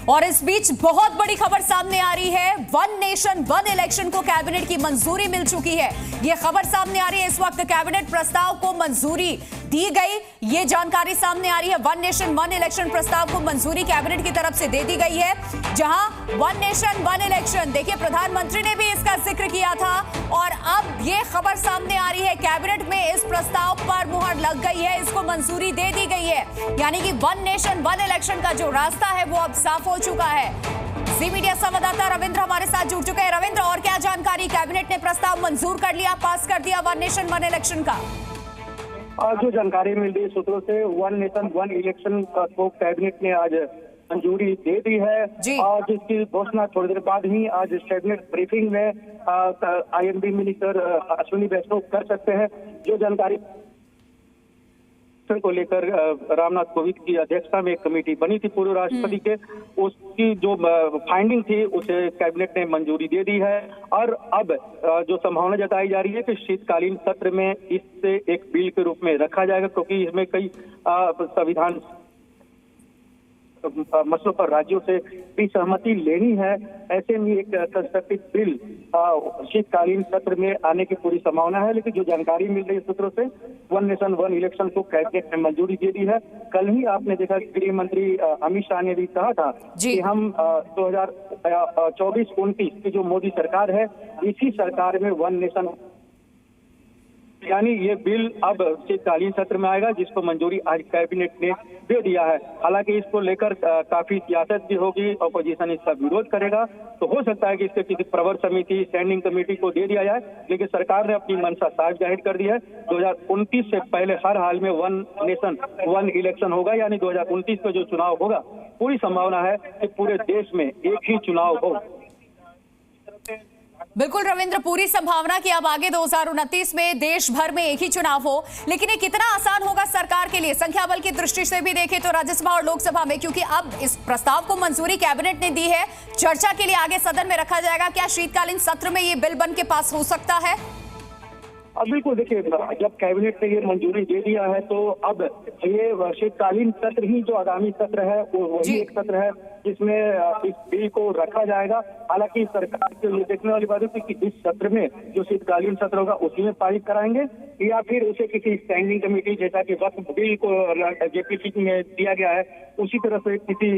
और इस बीच बहुत बड़ी खबर सामने आ रही है। वन नेशन वन इलेक्शन को कैबिनेट की मंजूरी मिल चुकी है। यह खबर सामने आ रही है, इस वक्त कैबिनेट प्रस्ताव को मंजूरी दी गई। ये जानकारी सामने आ रही है। वन नेशन वन इलेक्शन प्रस्ताव को मंजूरी कैबिनेट की तरफ से दे दी गई है, जहां वन नेशन वन इलेक्शन, देखिए प्रधानमंत्री ने भी इसका जिक्र किया था और अब ये खबर सामने आ रही है, कैबिनेट में इस प्रस्ताव पर मुहर लग गई है, इसको मंजूरी दे दी गई है। यानी कि वन नेशन वन इलेक्शन का जो रास्ता है वो अब साफ हो चुका है। जी मीडिया संवाददाता रविंद्र हमारे साथ जुड़ चुके हैं। रविंद्र, और क्या जानकारी? कैबिनेट ने प्रस्ताव मंजूर कर लिया, पास कर दिया वन नेशन वन इलेक्शन का। जो जानकारी मिल रही सूत्रों से, वन नेशन वन इलेक्शन को कैबिनेट ने आज मंजूरी दे दी है और जिसकी घोषणा थोड़ी देर बाद ही आज कैबिनेट ब्रीफिंग में आईएनबी मिनिस्टर अश्विनी वैष्णव कर सकते हैं। जो जानकारी को लेकर रामनाथ कोविंद की अध्यक्षता में एक कमेटी बनी थी पूर्व राष्ट्रपति के, उसकी जो फाइंडिंग थी उसे कैबिनेट ने मंजूरी दे दी है। और अब जो संभावना जताई जा रही है कि शीतकालीन सत्र में इससे एक बिल के रूप में रखा जाएगा, क्योंकि इसमें कई संविधान मसलों पर राज्यों से भी सहमति लेनी है। ऐसे में एक संशोधित बिल शीतकालीन सत्र में आने की पूरी संभावना है। लेकिन जो जानकारी मिल रही है सूत्रों से, वन नेशन वन इलेक्शन को कैबिनेट ने मंजूरी दे दी है। कल ही आपने देखा कि गृह मंत्री अमित शाह ने भी कहा था कि हम 2024-29 की जो मोदी सरकार है, इसी सरकार में वन नेशन, यानी ये बिल अब शीतकालीन सत्र में आएगा, जिसको मंजूरी आज कैबिनेट ने दे दिया है। हालांकि इसको लेकर काफी सियासत भी होगी, अपोजिशन इसका विरोध करेगा, तो हो सकता है कि इसके किसी प्रवर समिति स्टैंडिंग कमेटी को दे दिया जाए। लेकिन सरकार ने अपनी मंशा साफ जाहिर कर दी है। 2029 से पहले हर हाल में वन नेशन वन इलेक्शन होगा, यानी 2029 का जो चुनाव होगा, पूरी संभावना है कि पूरे देश में एक ही चुनाव हो। बिल्कुल रविंद्र, पूरी संभावना कि अब आगे 2029 में देश भर में एक ही चुनाव हो। लेकिन ये कितना आसान होगा सरकार के लिए? संख्या बल की दृष्टि से भी देखें तो राज्यसभा और लोकसभा में, क्योंकि अब इस प्रस्ताव को मंजूरी कैबिनेट ने दी है, चर्चा के लिए आगे सदन में रखा जाएगा। क्या शीतकालीन सत्र में ये बिल बन के पास हो सकता है? बिल्कुल, देखिए जब कैबिनेट ने ये मंजूरी दे दिया है तो अब ये शीतकालीन सत्र ही जो आगामी सत्र है वो वही एक सत्र है जिसमें इस बिल को रखा जाएगा। हालांकि सरकार के लिए देखने वाली बात है कि इस सत्र में जो शीतकालीन सत्र होगा उसी में पारित कराएंगे या फिर उसे किसी स्टैंडिंग कमेटी, जैसा कि वक्फ बिल को जेपीसी में दिया गया है, उसी तरह से किसी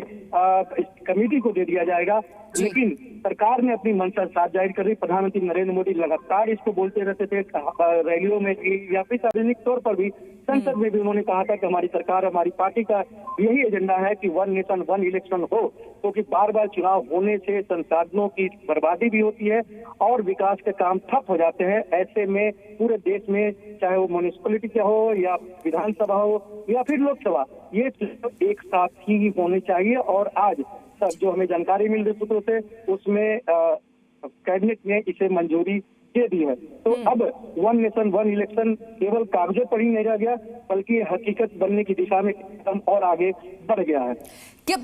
कमेटी को दे दिया जाएगा। लेकिन सरकार ने अपनी मंशा साफ जाहिर कर दी। प्रधानमंत्री नरेंद्र मोदी लगातार इसको बोलते रहते थे, रैलियों में या फिर सार्वजनिक तौर पर भी, संसद में भी उन्होंने कहा था कि हमारी सरकार, हमारी पार्टी का यही एजेंडा है कि वन नेशन वन इलेक्शन हो, क्योंकि बार बार चुनाव होने से संसाधनों की बर्बादी भी होती है और विकास के काम ठप हो जाते हैं। ऐसे में पूरे देश में, चाहे वो म्युनिसिपैलिटी का हो या विधानसभा हो या फिर लोकसभा, ये एक साथ ही होने चाहिए। और आज सब जो हमें जानकारी मिल रही सूत्रों से, उसमें कैबिनेट ने इसे मंजूरी दे दी है। तो अब वन नेशन वन इलेक्शन केवल कागजों पर ही नहीं रह गया, बल्कि हकीकत बनने की दिशा में कदम और आगे बढ़ गया है।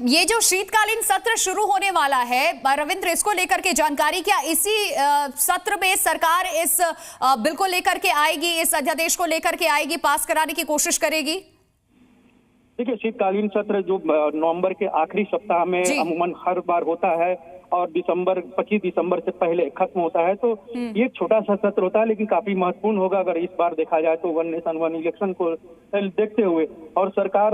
ये जो शीतकालीन सत्र शुरू होने वाला है रविंद्र, इसको लेकर के जानकारी, क्या इसी सत्र में सरकार इस बिल को लेकर के आएगी, इस अध्यादेश को लेकर के आएगी, पास कराने की कोशिश करेगी? देखिए, शीतकालीन सत्र जो नवंबर के आखिरी सप्ताह में अमूमन हर बार होता है और 25 दिसंबर से पहले खत्म होता है, तो ये छोटा सा सत्र होता है लेकिन काफी महत्वपूर्ण होगा अगर इस बार देखा जाए तो वन नेशन वन इलेक्शन को देखते हुए। और सरकार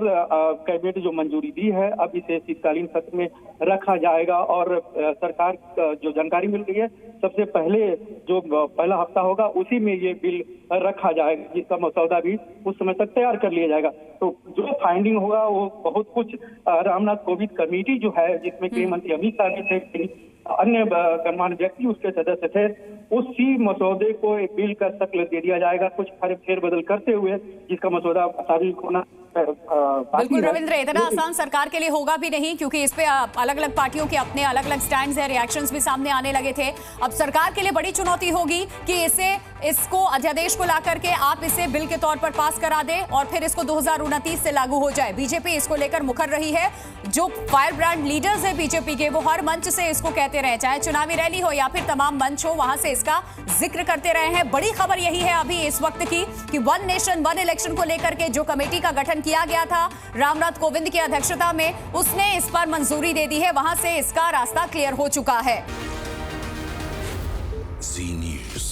कैबिनेट जो मंजूरी दी है, अब इसे शीतकालीन सत्र में रखा जाएगा। और सरकार जो जानकारी मिल रही है, सबसे पहले जो पहला हफ्ता होगा उसी में ये बिल रखा जाएगा, जिसका मसौदा भी उस समय तक तैयार कर लिया जाएगा। तो जो फाइंडिंग होगा वो बहुत कुछ रामनाथ कोविंद कमेटी जो है, जिसमें गृह मंत्री अमित शाह थे, अन्य गणमान्य व्यक्ति उसके सदस्य थे, उसी मसौदे को एक बिल का शक्ल दे दिया जाएगा, कुछ फेरबदल करते हुए, जिसका मसौदा सार्वजनिक होना। बिल्कुल रविंद्र, इतना आसान सरकार के लिए होगा भी नहीं, क्योंकि इस पे अलग अलग पार्टियों के अपने अलग अलग स्टैंड्स हैं, रिएक्शंस भी सामने आने लगे थे। अब सरकार के लिए बड़ी चुनौती होगी कि इसको अध्यादेश को ला करके आप इसे बिल के तौर पर पास करा दें और फिर इसको 2029 से लागू हो जाए। बीजेपी इसको लेकर मुखर रही है। जो फायर ब्रांड लीडर्स है बीजेपी के, वो हर मंच से इसको कहते कहते रहे, चाहे चुनावी रैली हो या फिर तमाम मंच हो, वहां से इसका जिक्र करते रहे हैं। बड़ी खबर यही है अभी इस वक्त की कि वन नेशन वन इलेक्शन को लेकर के जो कमेटी का गठन किया गया था रामनाथ कोविंद की अध्यक्षता में, उसने इस पर मंजूरी दे दी है। वहां से इसका रास्ता क्लियर हो चुका है। जी न्यूज़।